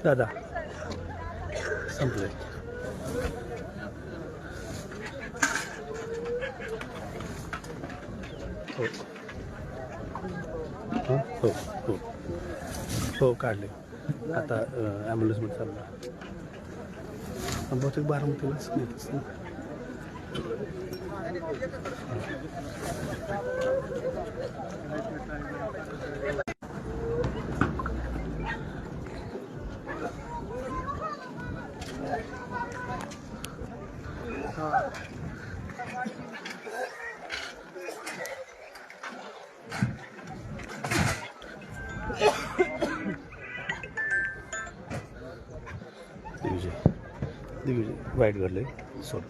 दादा संपले. हो हो हो हो काढले. आता ॲम्ब्युलन्समध्ये चालला. बहुतेक बारामतीलाच नेतच ना. दिग्विजय वाईट घडले सोड.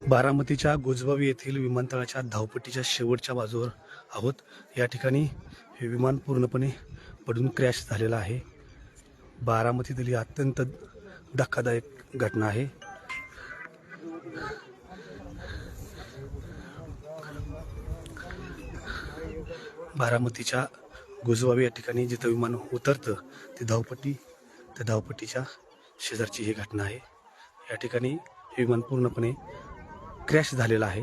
बारामतीच्या गुजबावी येथील विमानतळाच्या धावपट्टीच्या शेवटच्या बाजूवर आहोत. या ठिकाणी हे विमान पूर्णपणे पडून क्रॅश झालेलं आहे. बारामतीतील ही अत्यंत धक्कादायक घटना आहे. बारामतीच्या गुजबावी या ठिकाणी जिथं विमान उतरतं ती धावपट्टी, त्या धावपट्टीच्या शेजारची ही घटना आहे. या ठिकाणी हे विमान पूर्णपणे क्रॅश झालेला आहे.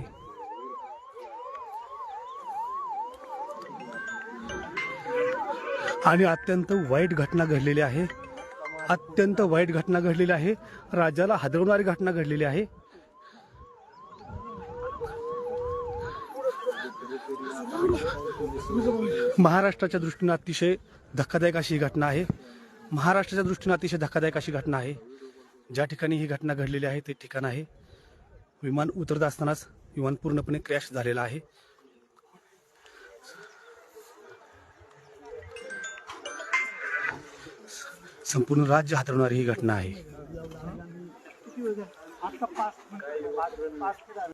आणि अत्यंत वाईट घटना घडलेली आहे. अत्यंत वाईट घटना घडलेली आहे. राज्याला हादरवणारी घटना घडलेली आहे. महाराष्ट्राच्या दृष्टीने अतिशय धक्कादायक अशी ही घटना आहे. महाराष्ट्राच्या दृष्टीने अतिशय धक्कादायक अशी घटना आहे. ज्या ठिकाणी ही घटना घडलेली आहे ते ठिकाण आहे विमान उतरत असतानाच विमान पूर्णपणे क्रॅश झालेला आहे. संपूर्ण राज्य हादरवणारी ही घटना आहे.